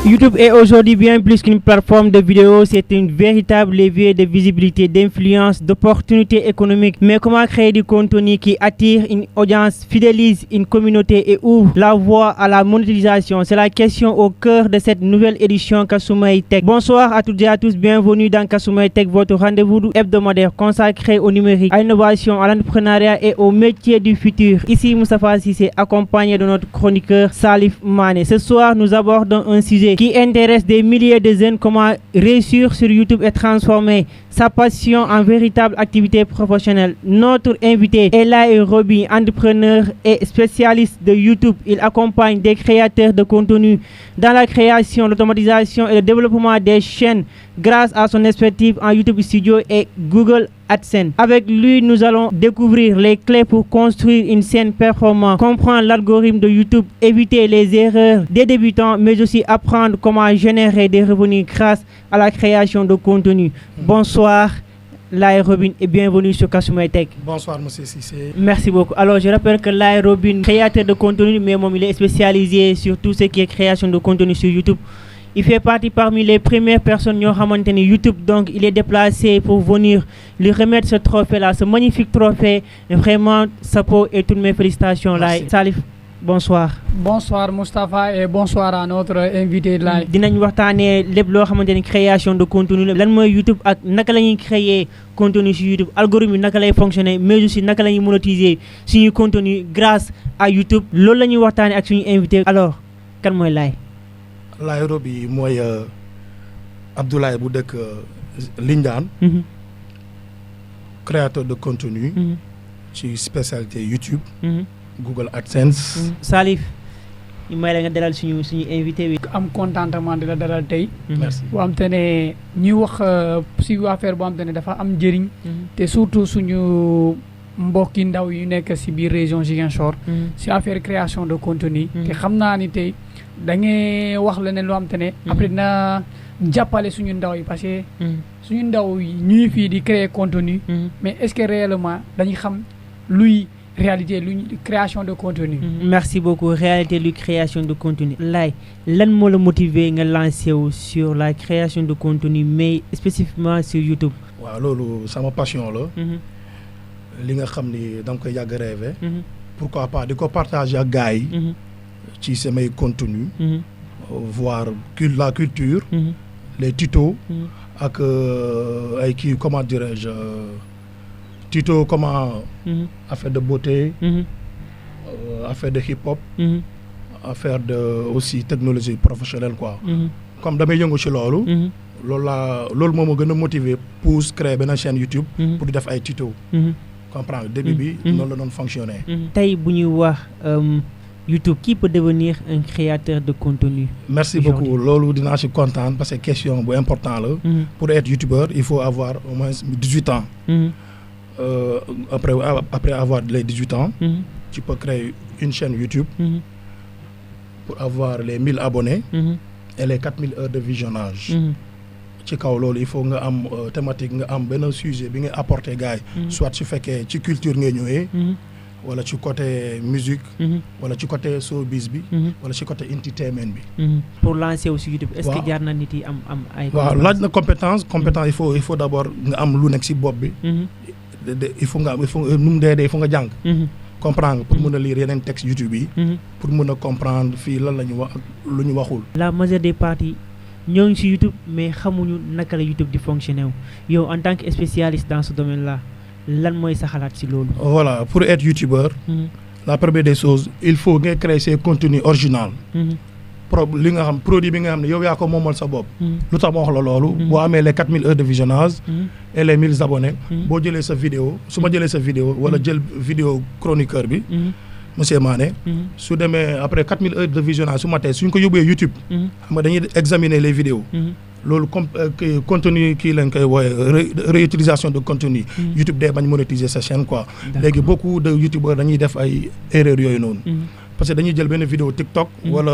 YouTube est aujourd'hui bien plus qu'une plateforme de vidéos, c'est une véritable levier de visibilité, d'influence, d'opportunités économiques. Mais comment créer du contenu qui attire une audience, fidélise une communauté et ouvre la voie à la monétisation? C'est la question au cœur de cette nouvelle édition Kasumay Tech. Bonsoir à toutes et à tous, bienvenue dans Kasumay Tech, votre rendez-vous hebdomadaire consacré au numérique, à l'innovation, à l'entrepreneuriat et aux métiers du futur. Ici Moustapha Cissé, accompagné de notre chroniqueur Salif Mané. Ce soir, nous abordons un sujet qui intéresse des milliers de jeunes, comment réussir sur YouTube et transformer sa passion en véritable activité professionnelle. Notre invité est Lai Roby, entrepreneur et spécialiste de YouTube. Il accompagne des créateurs de contenu dans la création, l'automatisation et le développement des chaînes grâce à son expertise en YouTube Studio et Google AdSense. Avec lui, nous allons découvrir les clés pour construire une chaîne performante, comprendre l'algorithme de YouTube, éviter les erreurs des débutants, mais aussi apprendre comment générer des revenus grâce à la création de contenu. Bonsoir Lai Roby et bienvenue sur Kasumay Tech. Bonsoir monsieur Cissé. Merci beaucoup. Alors je rappelle que Lai Roby, créateur de contenu, mais il est spécialisé sur tout ce qui est création de contenu sur YouTube. Il fait partie parmi les premières personnes qui ont maintenu YouTube, donc il est déplacé pour venir lui remettre ce trophée-là, ce magnifique trophée. Et vraiment, chapeau et toutes mes félicitations. Lai. Salif, bonsoir. Bonsoir Moustapha et bonsoir à notre invité Lai. Dinañ waxtaanee lépp loo xamante ni création de contenu lan mooy YouTube ak naka la ñuy créer contenu sur YouTube, algorithme yi naka lay fonctionner, mais aussi naka la ñuy monétiser suñu contenu grâce à YouTube. Loolu la ñuy waxtaanee ak suñu invité. Alors kan mooy Lai? Lai Roby mooy Abdoulaye bu dëkk Lindiane, créateur de contenu ci spécialité YouTube, Google AdSense. Salif, ñu may la nga dalal suñu invité bi. am contentement di la dalal tey. Merci. boo xam te ne ñuy wax si affaire boo xam te ne dafa am njëriñ. te surtout suñu mbokki ndaw yu nekk si biir région Ziguinchor. si affaire création de contenu. te xam naa ni tey da ngay wax leneen loo xam te ne. après dina jàppale suñu ndaw yi parce que. suñu ndaw yi ñuy fii di créer contenu. mais est-ce que réellement dañuy xam luy réalité luy création de contenu. Merci beaucoup. Réalité luy création de contenu. Lai, lan moo la motiver nga lancer sur la création de contenu mais spécifiquement sur YouTube? waaw loolu sama passion la. li nga xam ni da nga koy yàgg rêvé. Pourquoi pas di ko partager ak gars yi. ci samay contenu. voir la culture. les tutos. ak ay kii comment dirais-je tuto comment. affaire de beauté. affaire de hip-hop. affaire de aussi technologie professionnelle quoi. comme damay yëngu ci loolu. loolu moo ma gën a motiver pour créer benn chaîne YouTube. pour di def ay tuto. comprendre début bi noonu la doon fonctionner. tey bu ñuy wax YouTube, qui peut devenir un créateur de contenu? Merci beaucoup. Loolu dinaa ci kontaan parce que question bu important la. Pour être youtubeur, il faut avoir au moins 18 ans. Après avoir les 18 ans, tu peux créer une chaîne YouTube pour avoir les 1000 abonnés et les 4000 heures de visionnage. ci kaw loolu il faut nga am thématique nga am benn sujet bi nga apporter gars yi. soit su fekkee ci culture ngay ñëwee. wala ci côté musique. wala ci côté showbiz bi. wala ci côté entertainment bi. pour lancer aussi YouTube. est-ce que jaar na nit yi am ay. waaw laaj na compétence il faut d'abord nga am lu nekk ci bopp bi. il faut nu mu dee il faut nga jàng. comprendre pour mën a lire yeneen texte YouTube yi. pour mën a comprendre fii lan la ñu wax lu ñu waxul. la majeure des parties ñoo ngi ci YouTube mais xamuñu naka la YouTube di fonctionner wu yow en tant que spécialiste dans ce domaine-là. lan mooy sa xalaat ci loolu. Voilà, pour être youtubeur. La première des choses il faut nga créer ses contenus original. li nga xam produit bi nga xam ne yow yaa ko moomal sa bopp. lu tax ma wax la loolu. boo amee les 4000 heures de visionnage. et les 1000 abonnés. boo jëlee sa vidéo su ma jëlee sa vidéo wala jël vidéo chroniqueur bi. monsieur Mané. su demee après 4000 heures de visionnage su ma tey suñ ko yóbbee YouTube. xam nga dañuy examiner les vidéos. loolu contenu kii lañ koy wooye réutilisation de contenu. YouTube day bañ monétiser sa chaîne quoi. léegi beaucoup de youtubeurs dañuy def ay erreurs yooyu noonu. parce que dañuy jël benn vidéo TikTok wala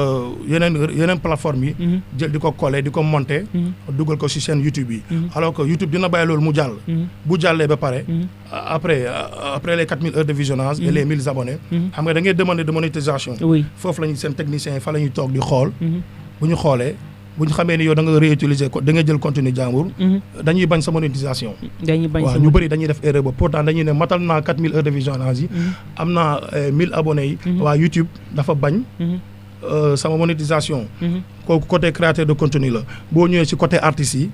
yeneen plateforme yi jël di ko coller di ko monter dugal ko ci chaîne YouTube yi alors que YouTube dina bàyyi loolu mu jàll bu jàllee ba pare après les 4000 heures de visionnage et les 1000 abonnés xam nga da ngay demander de monétisation foofu la ñuy seen techniciens yi fa la ñuy toog di xool bu ñu xoolee bu ñu xamee ni yow da nga réutiliser ko da nga jël contenu jàmbur dañuy bañ sa monétisation waaw ñu bëri dañuy def erreur ba pourtant dañuy ne matal naa 4000 heures de visionnage yi am naa 1000 abonnés yi waa YouTube dafa bañ sama monétisation kooku côté créateur de contenu la boo ñëwee ci côté artistes yi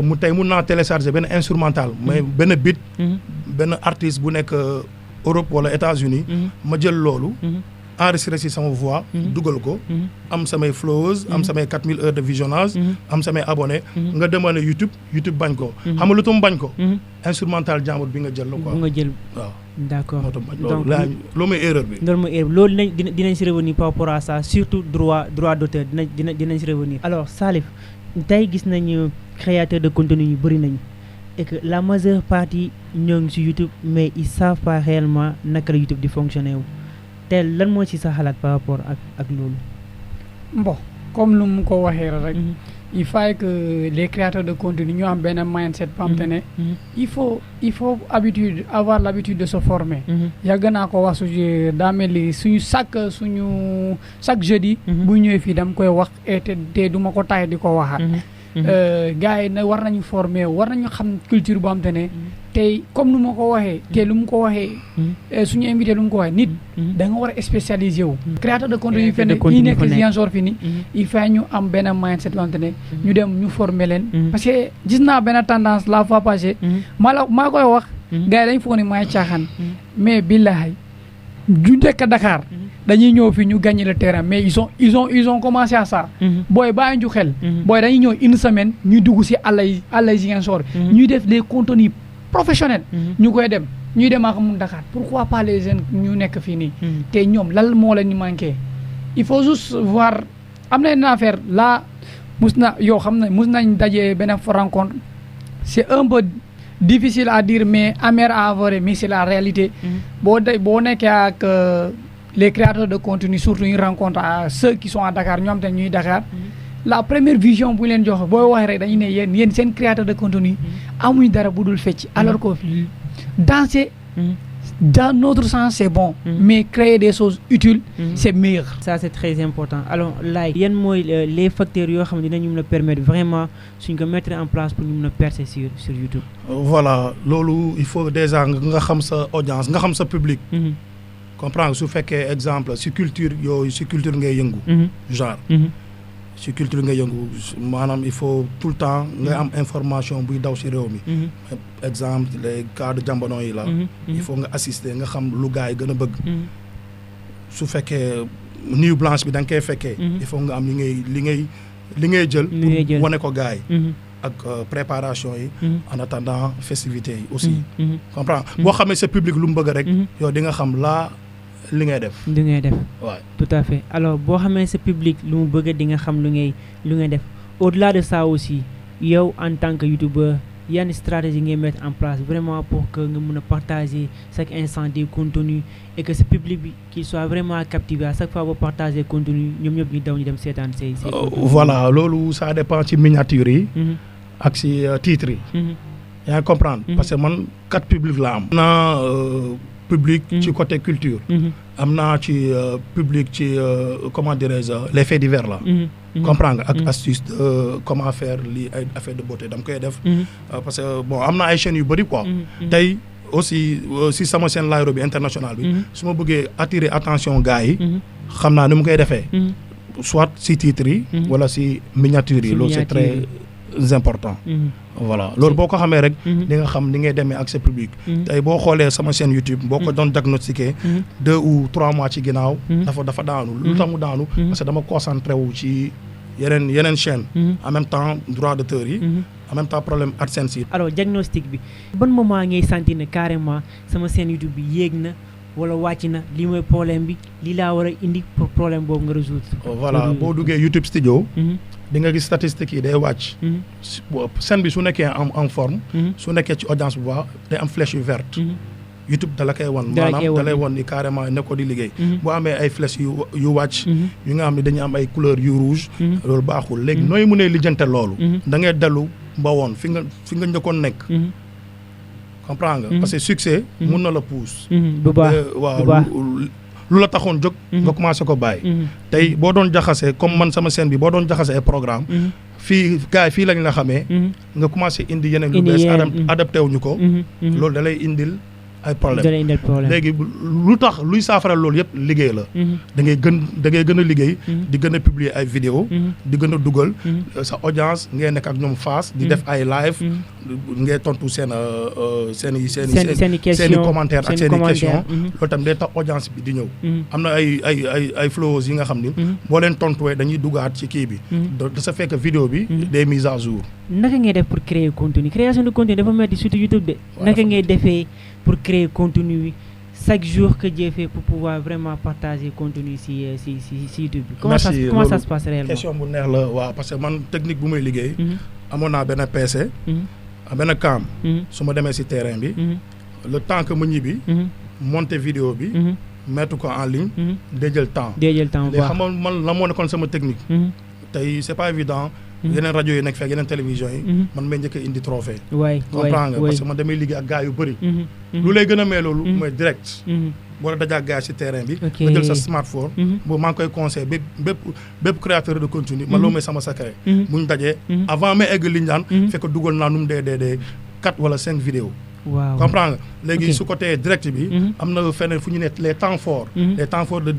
mu tey mun naa télécharger benn instrumental mais benn beat benn artiste bu nekk Europe wala États-Unis ma jël loolu enregistré ci sama voix dugal ko am samay followers am samay 4000 heures de visionnage am samay abonnés nga demandé YouTube bañ ko xam nga lu tax bañ ko instrumental jàmbur bi nga jël la quoi nga jël waaw d'accord moo tax bañ loolu mooy erreur bi loolu dinañ ci revenir par rapport à ça surtout droit d'auteur dinañ ci revenir alors Salif tey gis nañu créateur de contenu yu bëri nañu et que la majeure partie ñoo ngi ci YouTube mais ils savent pas réellement naka la YouTube di fonctionner wu te lan moo ci sa xalaat par rapport ak loolu. bon comme lu mu ko waxee rek. il faut que les créateurs de contenu ñu am benn mindset ba xam te ne. il faut avoir l'habitude de se former. yàgg naa ko wax daa mel ni chaque jeudi. bu ñëwee fii dama koy wax te du ma ko tay di ko waxaat. gars yi ne war nañu former war nañu xam culture boo xam te ne. tey comme nu ma ko waxee te lu mu ko waxee suñu invité lu mu ko waxee nit da nga war a spécialisé wu créateur de contenu yi fenn ñi nekk Ziguinchor fi ni il faut ñu am benn mindset wante ne ñu dem ñu former leen parce que gis naa benn tendance la fois passée maa koy wax gars yi dañ foog ne maay caaxaan mais billahi du njëkk Dakar dañuy ñëw fi ñu gagner le terrain mais ils ont commencé à ça booy bàyyi ñu xel booy dañuy ñëw une semaine ñu dugg si àllay Ziguinchor ñuy def des contenus professionnel ñu koy dem ñuy dem ak mun Dakar pourquoi pas les jeunes ñu nekk fii nii te ñoom lan moo leen ñu manqué il faut juste voir am na une affaire là mus nañ dajee benn rencontre c'est un peu difficile à dire mais amer à avouer mais c'est la réalité boo nekkee ak les créateurs de contenu surtout une rencontre à ceux qui sont à Dakar ñoom te ñuy Dakar la première vision bu ñu leen jox booy waxee rek dañu ne yéen seen créateur de contenu amuñ dara budul fecc alors que danser dans notre sens c'est bon mais créer des choses utiles c'est meilleur. Ça c'est très important alors yan mooy les facteurs yoo xam ne dinañu mën a permettre vraiment suñ ko mettre en place pour ñu mën a percer sur YouTube. voilà loolu il faut déjà nga xam sa audience nga xam sa public. comprendre su fekkee exemple si culture yooyu si culture ngay yëngu. genre. ci culture nga yëngu maanaam il faut tout le temps ngay am information buy daw ci réew mi exemple les cas de jambono yi la il faut nga assister nga xam lu gars yi gën a bëgg su fekkee nuit blanche bi da nga koy fekkee il faut nga am li ngay jël pour wane ko gars yi ak préparation yi en attendant festivités yi aussi comprends boo xamee sa public lu mu bëgg rek yow di nga xam li ngay def waaw tout à fait alors boo xamee sa public lu mu bëgg di nga xam lu ngay def au-delà de ça aussi yow en tant que youtubeur yan stratégie ngay mettre en place vraiment pour que nga mën a partager chaque instant des contenus et que ce public bi qu'il soit vraiment captivé à chaque fois boo partager contenu ñoom ñëpp ñu daw ñu dem seetaan say voilà loolu ça dépend ci miniature yi ak ci titre yi yaa ngi comprendre parce que man 4 publics la am naa public ci côté culture am naa ci public ci comment dirais-je les faits divers là comprendre nga ak astuce de comment faire lii ay affaire de beauté dama koy def parce que bon am na ay chaînes yu bëri quoi tey aussi si sama chaîne Laye bi international bi su ma bëggee attirer attention gars yi xam naa ni mu koy defee soit si titres yi wala si miniatures yi loolu c'est très important voilà loolu boo ko xamee rek di nga xam ni ngay demee ak sa public tey boo xoolee sama chaîne YouTube boo ko doon diagnostiqué 2 ou 3 mois ci ginnaaw dafa daanu lu tax mu daanu parce que dama concentré wu ci yeneen chaîne en même temps droit d'auteur yi en même temps problème AdSense yi. Alors diagnostic bi ban moment ngay sentir ne carrément sama chaîne YouTube bi yéeg na wala wàcc na lii mooy problème bi lii laa war a indi pour problème boobu nga résoudre. voilà boo duggee YouTube studio. di nga gis statistiques yi day wàcc. chaîne bi su nekkee en forme. su nekkee ci audience bu baax day am flèche yu verte. YouTube dala koy wan maanaam dalay wan ni carrément ne ko di liggéey boo amee ay flèches yu wàcc yu nga xam ne dañuy am ay couleur yu rouge loolu baaxul léegi nooy mënee lijjante loolu da ngay dellu ba woon fi nga njëkkoon nekk comprends nga parce que succès mun na la pousse bu baax waaw lu la taxoon jóg nga commencé ko bàyyi tey boo doon jaxasee comme man sama scène bi boo doon jaxasee ay programme fii gars yi fii lañ la xamee nga commencé indi yeneen lu bees adapté wuñu ko loolu da lay indil ay problème léegi lu tax luy saafara loolu yëpp liggéey la da ngay gën a liggéey di gën a publier ay vidéo di gën a dugal sa audience ngay nekk ak ñoom face di def ay live ngay tontu seen i commentaire ak seen i question loolu tam day tax audience bi di ñëw am na ay flows yi nga xam ni boo leen tontuwee dañuy dugaat ci kii bi de ce fait que vidéo bi des mises à jour. naka ngay def pour créer contenu création de contenu dafa metti surtout YouTube de naka ngay defee pour créer contenu chaque jour que Dieu fait pour pouvoir vraiment partager contenu si YouTube bi. Comment ça se passe réellement? Question bu neex la waaw parce que man technique bu may liggéey amoon naa benn PC benn cam su ma demee si terrain bi le temps que ma ñibbi monter vidéo bi mettre ko en ligne day jël temps léegi xam nga man la moo nekkoon sama technique tey c'est pas évident yeneen rajo yi nekk fekk yeneen télévision yi man may njëkk a indi trophée comprends nga parce que man damay liggéey ak gars yu bëri lu lay gën a may loolu mooy direct boo dajaa ak gars ci terrain bi nga jël sa smartphone boobu maa ngi koy conseil bépp créateur de contenu man loolu mooy sama secret buñ dajee avant may egg liñ daan fekk dugal naa nu mu dee 4 wala 5 vidéos waaw comprends nga léegi su côté direct bi am na feneen fu ñu ne les temps forts de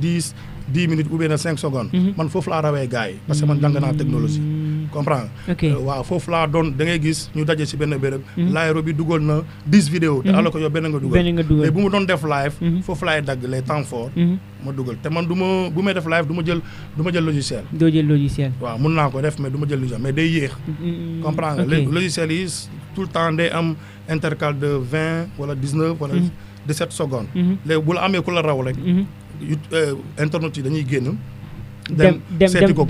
10 minutes ou bien 5 secondes man foofu laa rawee gars yi parce que man jàng naa technologie comprends nga waaw foofu laa doon da ngay gis ñu daje si benn béréb laayro bi dugal na 10 vidéos te alors que yow benn nga dugal léegi bu mu doon def live foofu laay dagg les temps forts ma dugal te man bu may def live du ma jël logiciel doo jël logiciel waaw mun naa ko def mais du ma jël logiciel mais day yéex comprends nga léegi logiciel yi tout le temps day am intervalle de 20 wala 19 wala 17 secondes léegi bu la amee ku la raw rek internet yi dañuy génn seeti ko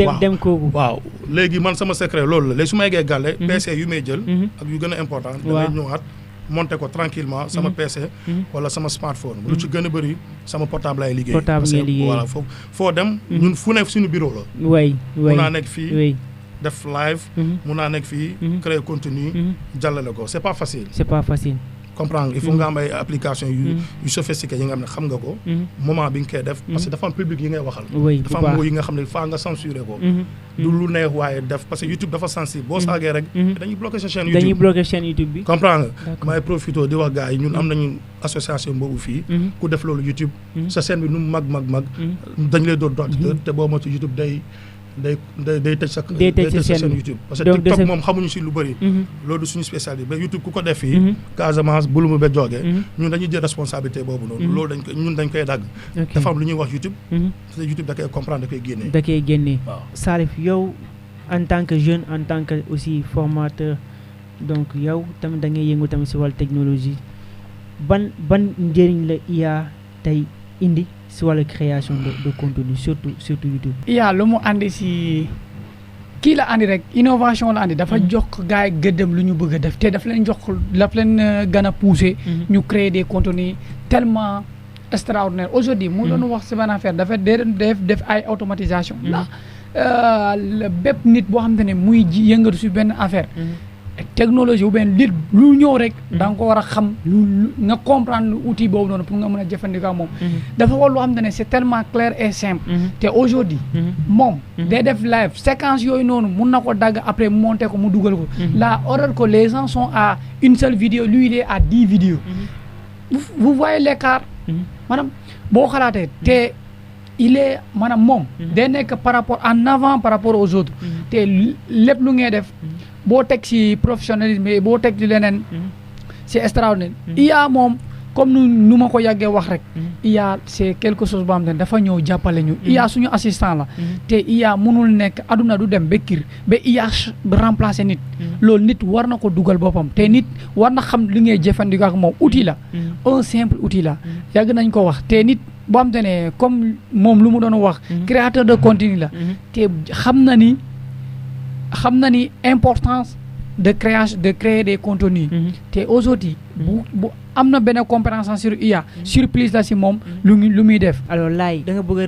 waaw léegi man sama secret loolu la léegi su ma yeggee gàlle PC yu may jël ak yu gën a important damay ñëwaat monter ko tranquillement sama PC wala sama smartphone lu ci gën a bëri sama portable ay liggéey parce que voilà foo dem ñun fu nekk suñu bureau la mun naa nekk fii def live mun naa nekk fii créer contenu jàllale ko c'est pas facile comprendre il faut nga am ay application yu sophistiqué yi nga xam ne xam nga ko moment bi nga koy def parce que dafa am public yi ngay waxal dafa am moo yi nga xam ne faa nga censuré ko du lu neex waaye def parce que YouTube dafa sensible boo saagee rek dañuy bloqué sa chaîne YouTube bi comprendre nga may profité di wax gars yi ñun am nañu association boobu fii ku def loolu YouTube sa chaîne bi nu mu mag dañ lay doon te boo moytu YouTube day tëj sa chaîne YouTube parce que TikTok moom xamuñu si lu bëri loolu suñu spécialité ba YouTube ku ko def fii Casamance bulumu ba joogee ñun dañuy jël responsabilité boobu noonu loolu dañ koy dagg dafa am lu ñuy wax YouTube parce que YouTube da koy comprendre da koy génnee waaw Salif yow en tant que jeune en tant que aussi formateur donc yow tamit da ngay yëngu tamit si wàllu technologie ban njëriñ la IA tey indi si wàllu création de contenu surtout YouTube. IA lu mu andi si kii la andi rek innovation la andi dafa jox gars yi gëddëm lu ñu bëgg a def te daf leen gën a pousser ñu créer des contenus tellement extraordinaire aujourd'hui mu doon wax si benn affaire dafa def ay automatisation la bépp nit boo xamante ne muy yëngatu si benn affaire technologie ou bien lu ñëw rek da nga ko war a xam nga comprendre outil boobu noonu pour nga mën a jëfandikoo moom dafa war loo xam ne c'est tellement clair et simple te aujourd'hui moom day def live séquence yooyu noonu mun na ko dagg après monter ko mu dugal ko là alors que les gens sont à une seule vidéo lui il est à 10 vidéos vous voyez l'écart maanaam boo xalaatee te il est maanaam moom day nekk par rapport en avant par rapport aux autres te lépp lu ngay def boo teg ci professionnalisme boo teg ci leneen c'est extraordinaire IA moom comme nu ma ko yàggee wax rek IA c'est quelque chose boo xam ne dafa ñëw jàppale ñu IA suñu assistant la te IA mënul nekk aduna du dem ba kir ba IA remplacer nit loolu nit war na ko dugal boppam te nit war na xam li ngay jëfandikoo ak moom outil la un simple outil la yàgg nañ ko wax te nit boo xam te ne comme moom lu mu doon wax créateur de contenu la te xam na ni importance de créer des contenus te aujourd'hui bu am na benn compréhension sur IA surprise la si moom lu muy def. alors laay da nga bëgg a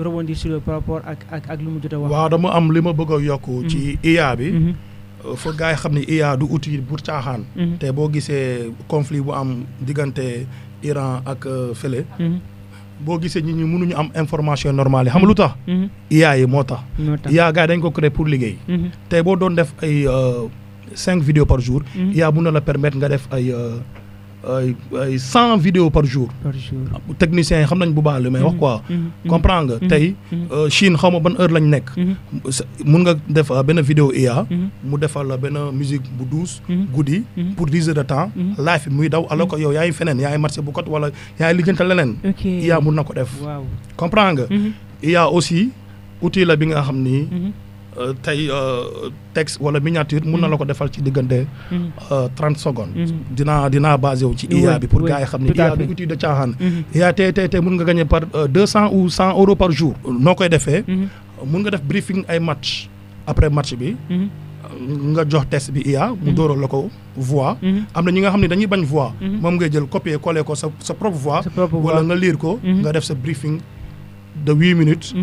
rebondir sur par rapport ak lu mu jot a wax. waaw dama am li ma bëgg a yokk ci IA bi. fa gars yi xam ne IA du outil pour caaxaan. te boo gisee conflit bu am diggante Iran ak fële. boo gisee nit ñi mënuñu am information normale yi xam nga lu tax. IA yi moo tax. IA gars yi dañ ko créé pour liggéey. tey boo doon def ay 5 vidéos par jour. IA mun na la permettre nga def ay 100 vidéos par jour. techniciens yi xam nañ bu baax li may wax quoi. comprendre nga tey Chine xaw ma ban heure lañ nekk. mun nga def benn vidéo IA. mu defal la benn musique bu douce. guddi pour 10 heures de temps. live bi muy daw alors que yow yaa ngi feneen yaa ngi marché bu kot wala yaa ngi lijjante leneen. IA mun na ko def. comprendre nga. IA aussi outil la bi nga xam ni. tey texte wala miniature mun na la ko defal ci diggante 30 secondes. dinaa basé wu ci IA bi pour gars yi xam ne IA bi outil de caaxaan. IA tey mun nga gagner par 200 ou 100 euros par jour. noo koy defee. mun nga def briefing ay match après match bi. nga jox test bi IA mu dóoral la ko voix. am na ñi nga xam ne dañuy bañ voix. moom ngay jël copier coller ko sa propre voix. wala nga lire ko. nga def sa briefing de 8 minutes.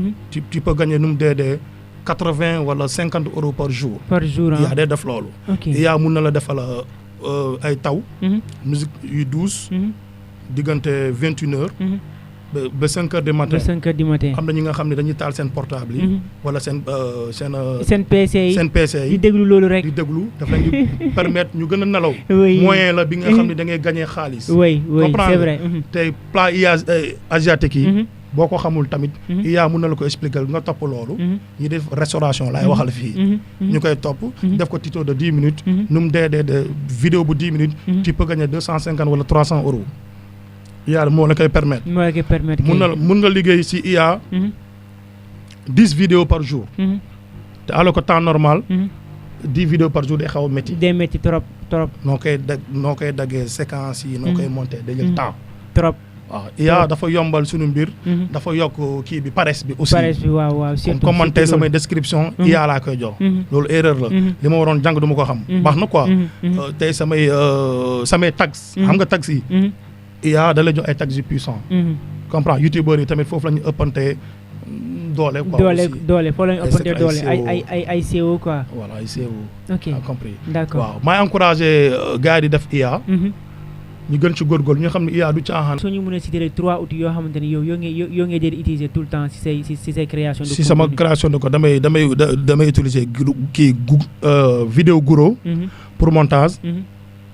tu peux gagner nu mu dee 80 wala 50 euros par jour. IA day def loolu. IA mun na la defal ay taw. musique yu douce. diggante 21h. ba 5h du matin. am na ñi nga xam ne dañuy taal seen portable yi. wala seen PC yi. seen PC yi di déglu loolu rek. di déglu daf leen di permettre ñu gën a nelaw. moyen la bi nga xam ne da ngay gagner xaalis. c'est vrai. tey plat IA asiatique yi. boo ko xamul tamit. IA mun na la ko expliquer nga topp loolu. ñi def restauration laay waxal fii. ñu koy topp. def ko tuto de 10 minutes. nu mu dee de vidéo bu 10 minutes. tu peux gagner 250 wala 300 euros. IA moo la koy permettre. mun nga liggéey ci IA. 10 vidéos par jour. te alors que temps normal. 10 vidéos par jour day xaw a métti. day métti trop. noo koy daggee séquences yi. noo koy monter day jël temps. trop. waaw IA dafa yombal sunu mbir. dafa yokk kii bi paresse bi aussi. waaw surtout comme commenter samay description IA laa koy jox. loolu erreur la. li ma waroon jàng du ma ko xam. baax na quoi. tey samay tags. xam nga tags yi. IA da lay jox ay tags yu puissant. comprends youtubeurs yi tamit foofu la ñu ëppante doole quoi. doole foofu la ñu ëppante doole ay SEO quoi. voilà ay SEO. ok compris. d'accord waaw maay encouragé gars yi di def IA. ñu gën ci góorgóorlu ñu xam ne IA du caaxaan. soo ñu mën a citer 3 outils yoo xamante ne yoo ngay di utiliser tout le temps si say création de si sama création de code damay utiliser kii vidéo Guro. pour montage.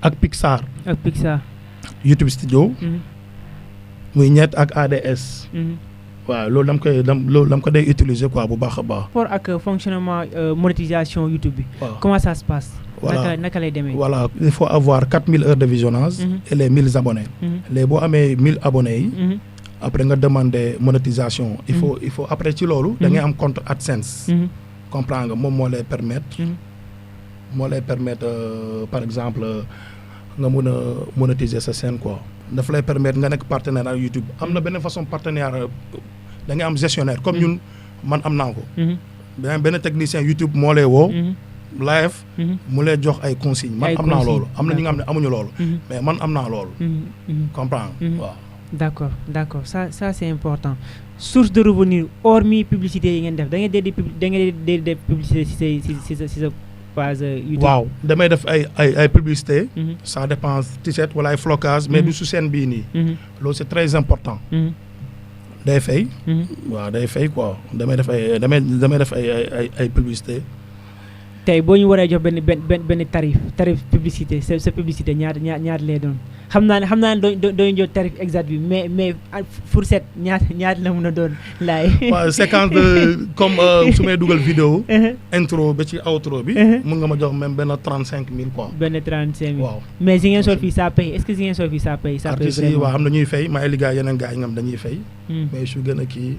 ak Pixar. YouTube Studio. muy ñett ak ADS. waaw loolu dama ko day utiliser quoi bu baax a baax. pour ak fonctionnement monétisation YouTube bi. comment ça se passe. voilà naka lay demee. voilà il faut avoir 4000 heures de visionnage. et les 1000 abonnés. léegi boo amee 1000 abonnés yi. après nga demander monétisation. il faut après ci loolu. da ngay am compte AdSense. comprends nga moom moo lay permettre. par exemple nga mun a monétiser sa chaîne quoi. daf lay permettre nga nekk partenaire ak YouTube am na benn façon partenaire da ngay am gestionnaire comme ñun man am naa ko. benn technicien YouTube moo lay woo. live mu lay jox ay consignes man am naa loolu am na ñi nga xam ne amuñu loolu. mais man am naa loolu. comprendre waaw. d'accord ça c'est important. source de revenu hormis publicité yi ngeen def da ngeen def publicité si sa page YouTube. waaw damay def ay publicité. ça dépend t-shirt wala ay flocage mais du su seen bii nii. loolu c'est très important. day fay. waaw day fay quoi damay def ay publicité. tey boo ñu waree jox benn tarif publicité sa publicité ñaar lay doon xam naa ne dooñu jox tarif exact bi mais fourchette ñaar la mën a doon laay. waaw séquence de comme su may dugal vidéo. intro ba ci outro bi. mun nga ma jox même benn 35000 quoi. benn 35000 waaw. mais Ziguinchor fii ça paye est-ce que Ziguinchor fii ça paye. artistes yi waaw am na ñuy fay may liggéey yeneen gars yi nga xam dañuy fay. mais su gën a kii.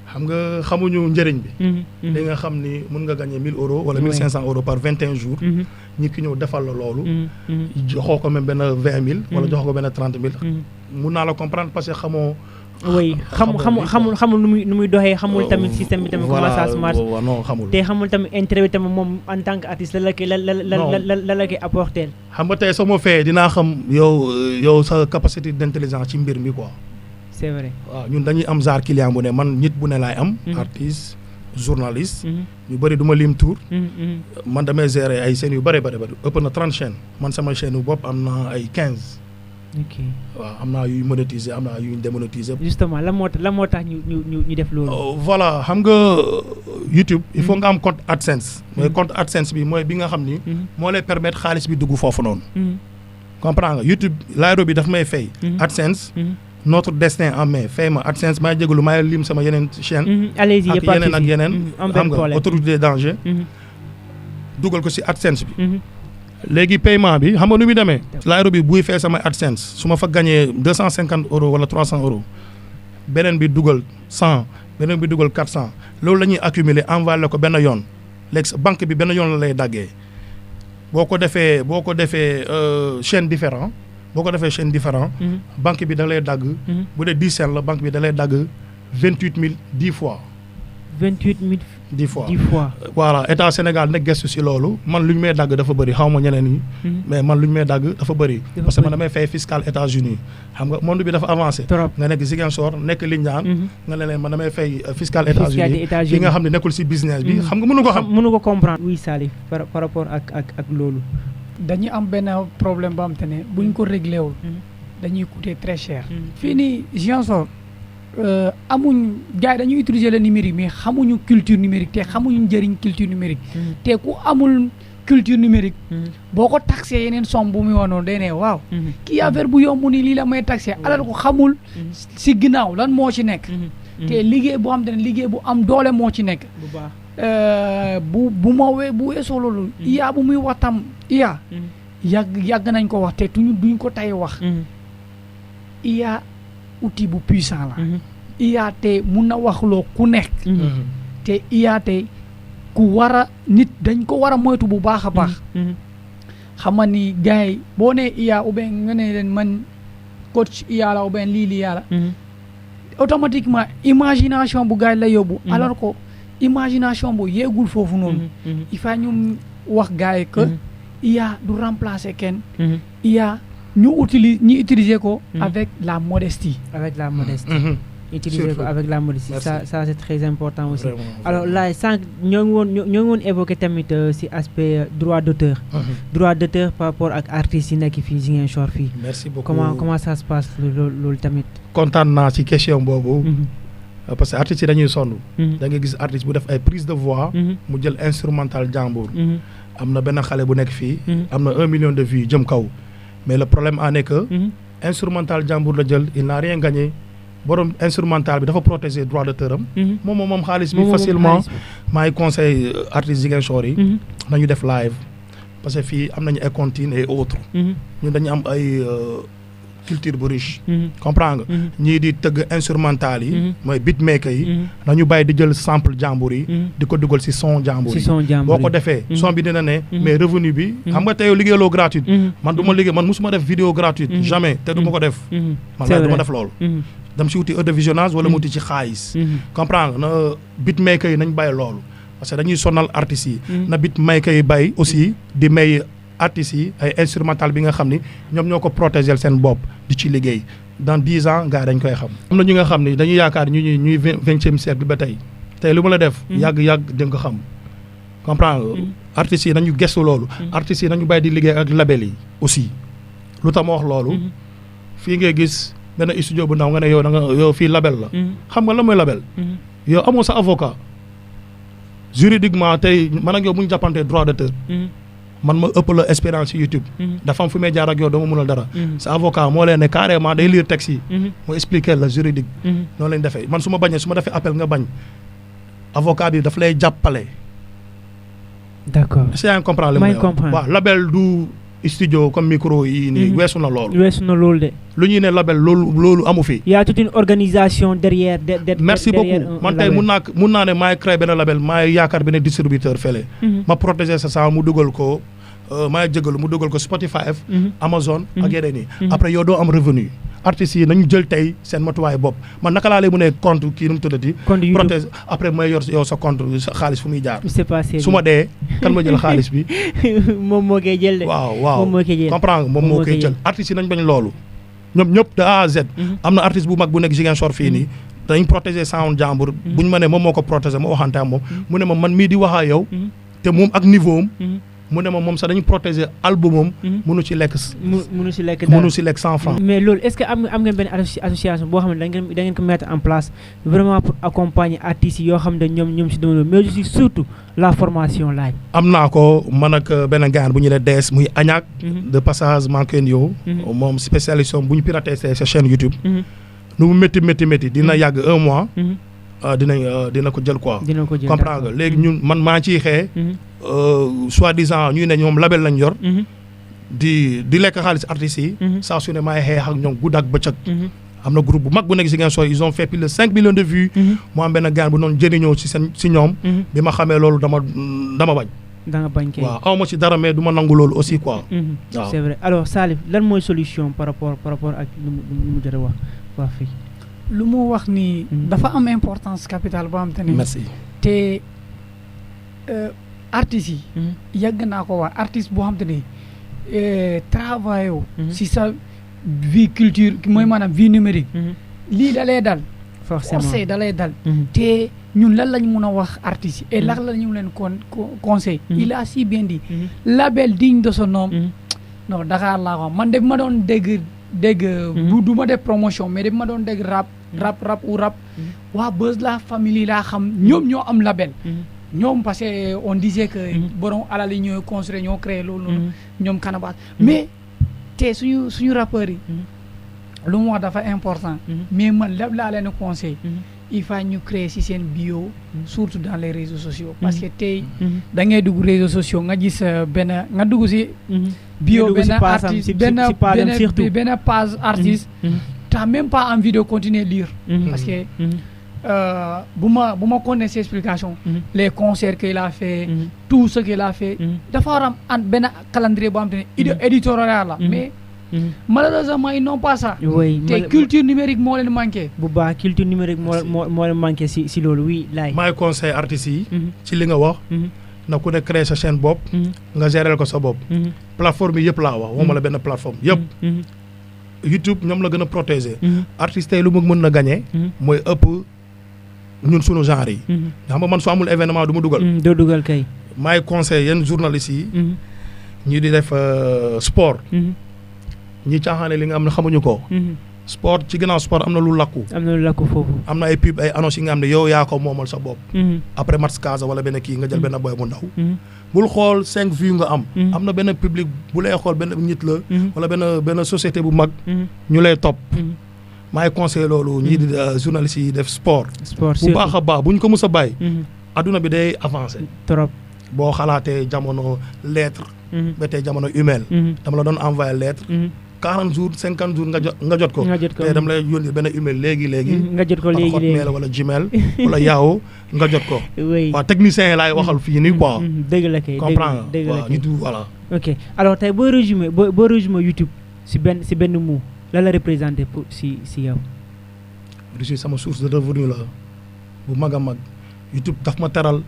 xam nga xamuñu njëriñ bi. li nga xam ni mun nga gagner 1000 euros wala 1500 euros par 21 jours. ñi ki ñëw defal la loolu. joxoo ko même benn 20000. wala joxoo ko benn 30000. mun naa la comprendre parce que xamoo oui xamul nu muy doxee xamul tamit système bi tamit comment ça se marche non xamul te xamul tamit intérêt bi tamit moom en tant que artiste la la koy apporter. xam nga tey soo ma fayee dinaa xam yow sa capacité d'intelligence ci mbir mi quoi. c'est vrai waaw ñun dañuy am genre client bu ne man nit bu ne laay am. artiste journaliste. ñu bëri du ma lim tour. man damay gérer ay chaînes yu bëri ëpp na 30 chaînes man sama chaîne yu bopp am na ay 15. ok waaw am naa yuy monétiser am naa yuy démonétiser. justement la moo tax ñu def loolu. voilà xam nga YouTube il faut nga am compte AdSense. mooy compte AdSense bi mooy bi nga xam ni. moo lay permettre xaalis bi dugg foofu noonu. comprends nga YouTube laayro bi daf may fay. AdSense. notre destin en main fay ma AdSense maa jégalu maa lim sama yeneen chaîne. allez-y ak yeneen xam nga autorité des dangers. dugal ko ci AdSense bi. léegi paiement bi xam nga nu muy demee. laayro bi buy fay sama AdSense su ma fa gagné 250 € wala 300 €. beneen bi dugal 100 beneen bi dugal 400 loolu la ñuy accumuler envoyé ko benn yoon léegi banque bi benn yoon la lay daggee boo ko defee chaîne différent banque bi da lay dagg. bu dee 10 cents la banque bi da lay dagg 28000 10 fois. 28000 10 fois 10 fois. voilà état Sénégal nag gestu si loolu man lu ñu may dagg dafa bëri xaw ma ñeneen ñi. mais man lu ñu may dagg dafa bëri. parce que man damay fay fiscal États-Unis xam nga monde bi dafa avancé. trop nga nekk Ziguinchor nekk Lindiane. nga ne leen man damay fay fiscal États-Unis fi nga xam ne nekkul si business bi. xam nga mënu ko comprendre. oui Salif par rapport ak loolu. dañuy am benn problème boo xam te ne buñ ko réglé wul. dañuy coûter très cher. fii nii Ziguinchor. amuñ gars yi dañuy utiliser le numérique mais xamuñu culture numérique te xamuñu njëriñ culture numérique. te ku amul culture numérique. boo ko taxé yeneen somme bu muy wanoon day ne waaw. kii affaire bu yomb ni lii la may taxé alors ko xamul si ginnaaw lan moo ci nekk. te liggéey boo xam te ne liggéey bu am doole moo ci nekk. bu baax bu weesoo loolu. IA bu muy wax tam IA. yàgg nañ ko wax te duñ ko tay wax. IA. outil bu puissant la. IA te mun na waxloo ku nekk. te IA te ku nit dañ ko war a moytu bu baax a baax. xam nga ni gars yi boo nee IA ou bien nga ne leen man coach IA la ou bien lii IA la. automatiquement imagination bu gars yi la yóbbu. alors que imagination bu yeegul foofu noonu. il faut ñu wax gars yi que. IA du remplacer kenn. IA. ñu utiliser ko avec la modestie. Utiliser ko avec la modestie. ça c'est très important aussi. Alors là sànq ñoo ngi woon évoqué tamit ci aspect droit d'auteur. droit d'auteur par rapport ak artistes yi nekk fii Ziguinchor fii. merci beaucoup comment ça se passe loolu tamit. kontaan naa ci question boobu. parce que artistes yi dañuy sonn. da nga gis artiste bu def ay prise de voix. mu jël instrumental jàmbur. am na benn xale bu nekk fii. am na 1 million de vues jëm kaw. mais le problème en est que instrumental jàmbur la jël il n'a rien gagné borom instrumental bi dafa protéger droit d'auteur am moom xaalis bi facilement maay conseil artistes Ziguinchor yi nañu def live parce que fii am nañu ay comptines et autres ñun dañu am ay culture bu riche comprends nga ñii di tëgg instrumental yi mooy beatmaker yi nañu bàyyi di jël sample jàmbur yi di ko dugal ci son jàmbur yi boo ko defee son bi dina ne mais revenu bi xam nga tey liggéeyloo gratuite man du ma liggéey man musuma def vidéo gratuite jamais te du ma ko def man la du ma def loolu dam ci wuti heure de visionnage wala mu wuti ci xaalis comprends nga na beatmaker yi nañ bàyyi loolu parce que dañuy sonal artistes yi na beatmaker yi bàyyi aussi di may artistes yi ay instrumental bi nga xam ni ñoom ñoo ko protéger seen bopp di ci liggéey dans 10 ans gars dañ koy xam. am na ñi nga xam ni dañuy yaakaar ñuy 20e siècle ba tey lu ma la def. yàgg di nga ko xam. comprendre artistes yi nañu gëstu loolu. artistes yi nañu bàyyi di liggéey ak label yi aussi. lu tax ma wax loolu. fii ngay gis benn studio bu ndaw nga ne yow fii label la. xam nga la mooy label. yow amoo sa avocat. juridiquement tey man ak yow bu ñu jàppante droit d'auteur. man ma ëpp la expérience ci YouTube. dafa am fu may jaar ak yow dama mënal dara. sa avocat moo leen ne carrément day lire texte yi. mu expliquer la juridique. noonu lañ defee man su ma bañee su ma defee appel nga bañ. avocat bi daf lay jàppale. d'accord est-ce que yaa ngi comprendre li ma waaw label du studio comme micro yi nii weesu na loolu. weesu na loolu de. lu ñuy ne label loolu amu fi. y a toute une organisation derrière. merci beaucoup man tey mun naa ne maay créé benn label maay yaakaar benn distributeur fële. ma protéger sa saa mu dugal ko maay jégalu mu dugal ko Spotify Amazon ak yeneen yi. après yow doo am revenu artistes yi nañu jël tey seen matuwaay bopp man naka laa lay mën a compte kii nu mu tuddati. compte YouTube protège après may yor yow sa compte sa xaalis fu muy jaar. c'est pas sérieux su ma dee kan ma jël xaalis bi. moom moo koy jël de. waaw moom moo koy jël comprendre nga moom moo koy jël artistes yi nañ bañ loolu. ñoom ñëpp de A à Z. am na artiste bu mag bu nekk Ziguinchor fii nii. dañ protéger sound jàmbur. buñ ma ne moom moo ko protéger ma waxante ak moom. mu ne ma man mii di wax ak yow. te moom ak niveau am. mu ne ma moom sax dañu protéger albumam. mënu ci lekk. mënu ci lekk dara mënu ci lekk 100 francs. mais loolu est-ce que am ngeen benn association boo xam ne da ngeen ko mettre en place vraiment pour accompagner artistes yoo xam ne ñoom ci domaine mais aussi surtout la formation laaj. am naa ko man ak benn gaan bu ñu ne DS muy Añaak. de passage manqué yow. moom spécialiste bu ñu piraté sa chaîne YouTube. nu mu métti dina yàgg 1 mois. dina ko jël quoi. dina ko jël comprendre nga léegi ñun man maa ciy xee. soi-disant ñuy ne ñoom label lañ yor. di lekk xaalis artistes yi. saa su ne maay xeex ak ñoom guddi ak bëccëg. am na groupe bu mag bu nekk Ziguinchor ils ont fait plus de 5 millions de vues. mu am benn gaan bu noonu jëriñoo ci ñoom. bi ma xamee loolu dama bañ. da nga bañ kay waaw aw ma ci dara mais du ma nangu loolu aussi quoi. waaw c'est vrai alors Salif lan mooy solution par rapport ak lu mu jot a wax fii. lu mu wax ni dafa am importance capitale boo xam te ne. merci te artistes yi. yàgg naa ko wax artiste boo xam te ne travail si sa vie culture mooy maanaam vie numérique. lii da lay dal. forcé da lay dal. te ñun lan lañ mun a wax artistes yi et lan la ñu leen conseil. il a si bien dit. label digne de son nom. non Dakar laa ko man de ma doon dégg. du ma def promotion mais de ma doon dégg rap waa Buzz La Family laa xam ñoom ñoo am label ñoom parce que on disait que borom alal yi ñooy construire ñoo créé loolu ñoom Canabasse mais te suñu rappeurs yi lu mu wax dafa important mais man lépp laa leen conseil il faut ñu créer ci seen bio surtout dans les réseaux sociaux parce que tey da ngay dugg réseaux sociaux nga gis nga dugg ci bio benn artiste benn page artiste t'as même pas envie de continuer lire parce que bu ma connaître ses explications les concerts qu'il a fait tout ce qu'il a fait dafa war am benn calendrier boo xam te ne éditorial la mais malheureusement ils n'ont pas ça. oui te culture numérique moo leen manqué. bu baax culture numérique moo leen manqué si loolu oui laay. maay conseil artistes yi. ci li nga wax. na ku ne créer sa chaîne bopp. nga gérer ko sa bopp. plateforme yi yëpp laa wax waxuma la benn plateforme yëpp. YouTube ñoom la gën a protéger. artiste tey lu mu mën na gagner. mooy ëpp ñun sunu genre yi. xam nga man su amul événement du ma dugal. doo dugal kay. maay conseil yenn journalistes yi. ñi di def sport. ñi caaxaane li nga am ne xamuñu ko. sport ci ginnaaw sport am na lu lakku. foofu. am na ay pub ay annonces yi nga xam ne yow yaa ko moomal sa bopp. après match Casa wala benn kii nga jël benn boy bu ndaw. bul xool 5 vues nga am. am na benn public bu lay xool benn nit la. wala benn société bu mag. ñu lay topp. maay conseillé loolu ñii di journalistes yi def sport. bu baax a baax bu ñu ko mës a bàyyi. adduna bi day avancé. trop boo xalaatee jamono lettre. ba tey jamono email. dama la doon envoyé lettre. 40 jours 50 jours nga jot ko. te dama lay yónni benn email léegi. nga jot ko léegi Hotmail wala Gmail wala Yahoo nga jot ko. oui waaw technicien laay waxal fii nii quoi. dëgg la kay comprendre waaw ñu du voilà. ok alors tey boo résumé YouTube si benn mot la représenté pour si yow. YouTube sama source de revenu la bu mag a mag YouTube daf ma teral.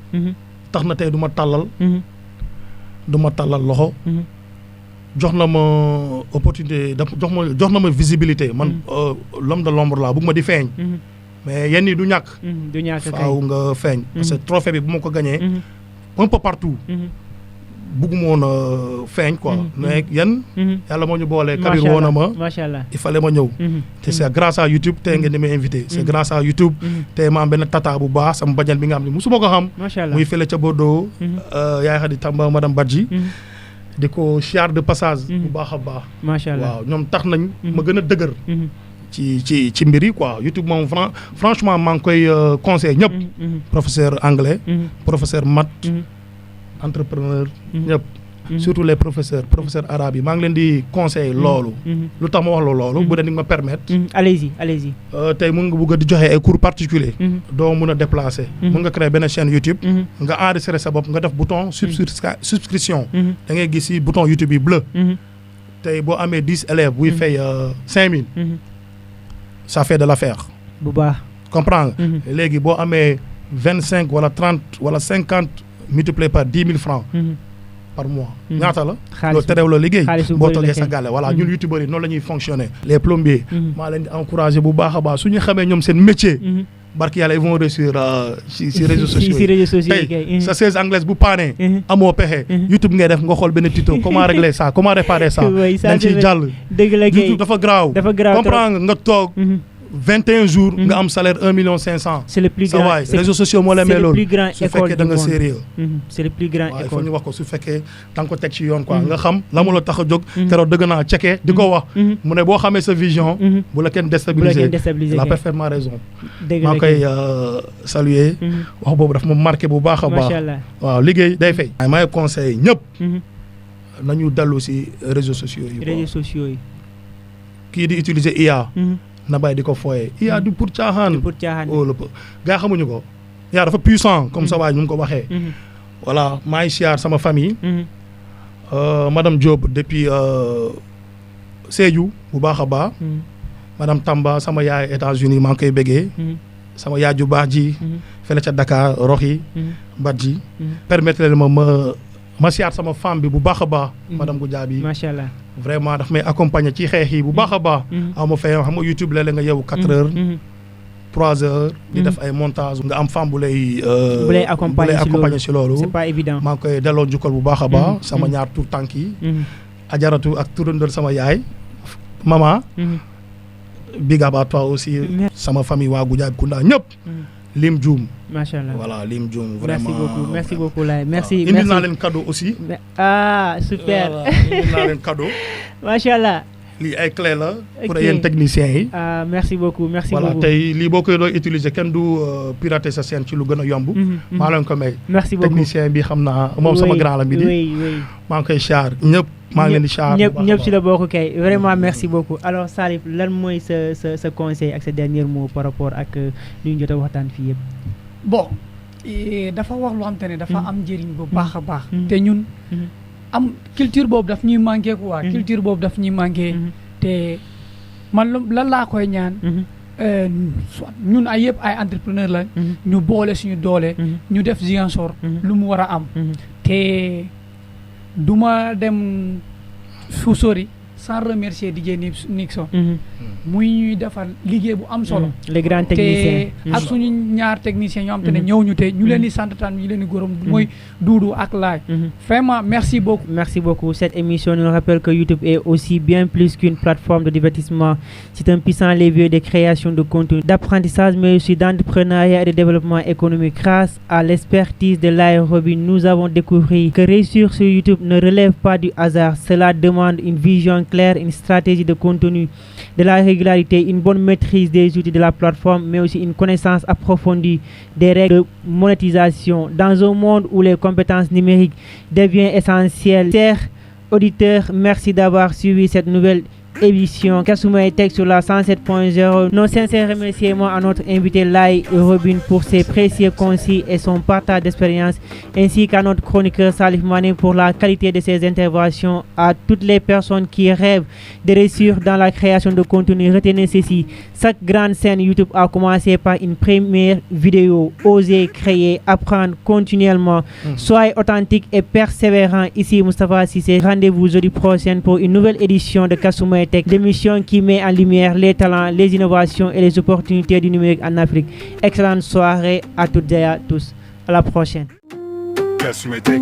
tax na tey du ma tàllal. du ma tàllal loxo. jox na ma opportunité jox na ma visibilité man l'homme de l'ombre laa bëgg ma di feeñ. mais yenn yi du ñàkk. faaw nga feeñ. parce que trophée bi bu ma ko gagné. un peu partout. bëgguma woon a feeñ quoi. mais yan. yàlla moo ñu boole. Kabir woo na ma macha allah il fallait ma ñëw. te c'est grâce à YouTube tey ngeen di may invité. c'est grâce à YouTube. tey ma am benn tata bu baax sama bajal bi nga xam ne musuma ko xam. macha allah muy fële ca Bordeaux. yaay Xadi Tamba madame Badji. di ko siyaar de passage. bu baax a baax. macha allah waaw ñoom tax nañ. ma gën a dëgër. ci mbir yi quoi YouTube moom franchement maa ngi koy conseil ñëpp. professeur anglais. professeur maths. entrepreneur ñëpp. surtout les professeurs arabes yi maa ngi leen di conseil loolu. lu tax ma wax loolu. bu dee ni nga ma permettre. allez-y. tey mën nga bëgg di joxe ay cours particuliers. doo mun a déplacer. mën nga créer benn chaîne YouTube. nga enregistrer sa bopp nga def bouton subscription. da ngay gis si bouton YouTube yi bleu. tey boo amee 10 élèves buy fay 5000. ça fait de l'affaire. bu baax comprends nga. léegi boo amee 25 wala 30 wala 50 multiplié par 10 000 francs. par mois. ñaata la. loolu terew la liggéey. boo toogee sa gàlle voilà ñun youtubeurs yi noonu la ñuy fonctionner. les plombiers. maa leen di encourager bu baax a baax su ñu xamee ñoom seen métier. barki yàlla ils vont réussir si réseaux sociaux yi tey sa chaise anglaise bu paanee. amoo pexe. YouTube ngay def nga xool benn tuto comment régler ça comment réparer ça. dañ ciy jàll. dëgg la YouTube dafa graaw. comprendre nga toog. 21 jours nga am salaire 1,5 million. c'est le plus grand réseaux sociaux moo la may loolu. su fekkee da nga sérieux. c'est le plus grand école. il faut ñu wax ko su fekkee da nga ko teg ci yoon quoi nga xam la mu la tax a jóg. keroog dëgg naa checké di ko wax. mu ne boo xamee sa vision. bu la kenn déstabiliser la parfaitement raison. dëgg maa koy saluer. wax boobu daf ma marqué bu baax a baax. macha allah waaw liggéey day fay. may conseil ñëpp. nañu dellu si réseaux sociaux yi. réseaux sociaux yi. kii di utiliser IA. na bàyyi di ko fooyee IA du pour caaxaan. pour caaxaan oh le gars xamuñu ko. IA dafa puissant comme ça waay ñu ko waxee. voilà maa ngi siyaar sama famille. madame Diop depuis Sédhiou bu baax a baax. madame Tamba sama yaay États-Unis maa ngi koy bëggee. sama yaay ju baax ji. fële ca Dakar Roxi. Badji. permettre leen ma siyaar sama femme bi bu baax a baax. madame Goudiaby macha allah. vraiment daf may accompagner ci xeex yi bu baax a baax. aw ma fay xam nga YouTube léeg-léeg nga yeewu 4 heures. 3 heures. di def ay montage nga am femme bu lay accompagner ci loolu. c'est pas évident. maa ngi koy delloo njukkal bu baax a baax. sama ñaar tur tànk yi. ajaratu ak turandoo sama yaay. maman. big up à toi aussi. sama famille waa Goudiaby Kounda ñëpp. Lim Dioum. macha allah voilà Lim Dioum vraiment merci beaucoup Laye merci. indi naa leen cadeau aussi. super. indi naa leen cadeau. macha allah. lii ay clé la. pour yéen techniciens yi. merci beaucoup merci beaucoup. voilà tey lii boo koy doon utiliser kenn du pirater sa scène ci lu gën a yomb. maa leen ko may. merci beaucoup technicien bi xam naa moom sama grand la bi di. maa ngi koy char ñëpp. maa ngi leen di char ñëpp ci la bokk kay vraiment merci beaucoup. alors Salif lan mooy sa conseil ak sa dernier mot par rapport ak li ñu jot a waxtaan fii yëpp. bon dafa wax lu xam te ne dafa am njëriñ bu baax a baax. te ñun am culture boobu daf ñuy manqué quoi. culture boobu daf ñuy manqué. te man lan laa koy ñaan. ñun ay yëpp ay entrepreneur la. ñu boole suñu doole. ñu def Ziguinchor. lu mu war a am. te duma dem fu sori sans remercier DJ Nixon. muy ñuy defar liggéey bu am solo. les grands techniciens te ak suñu ñaar techniciens ñoo xam te ne ñëw ñu te ñu leen di sant tan ñu leen di gërëm mooy Doudou ak Laye. vraiment merci beaucoup. merci beaucoup. Cette émission nous rappelle que YouTube est aussi bien plus qu'une plateforme de divertissement. C'est un puissant levier de création de contenu, d'apprentissage, mais aussi d'entrepreneuriat et de développement économique. Grâce à l'expertise de Laye Robin, nous avons découvert que réussir sur YouTube ne relève pas du hasard. Cela demande une vision claire, une stratégie de contenu, de la régularité, une bonne maîtrise des outils de la plateforme, mais aussi une connaissance approfondie des règles de monétisation. Dans un monde où les compétences numériques deviennent essentielles, chers auditeurs, merci d'avoir suivi cette nouvelle émission Kasumay Tech sur la 107.0. Nos sincères remerciements à notre invité Laye Robin pour ses précieux concis et son partage d'expérience, ainsi qu'à notre chroniqueur Salif Mané pour la qualité de ses interventions. À toutes les personnes qui rêvent de réussir dans la création de contenu, retenez ceci: chaque grande scène YouTube a commencé par une première vidéo. Osez créer, apprendre continuellement. Soyez authentique et persévérant. Ici Moustapha Cissé. Rendez-vous jeudi prochain pour une nouvelle édition de Kasumay Tech, l'émission qui met en lumière les talents, les innovations et les opportunités du numérique en Afrique. Excellente soirée à toutes et à tous. À la prochaine. Kasumay Tech.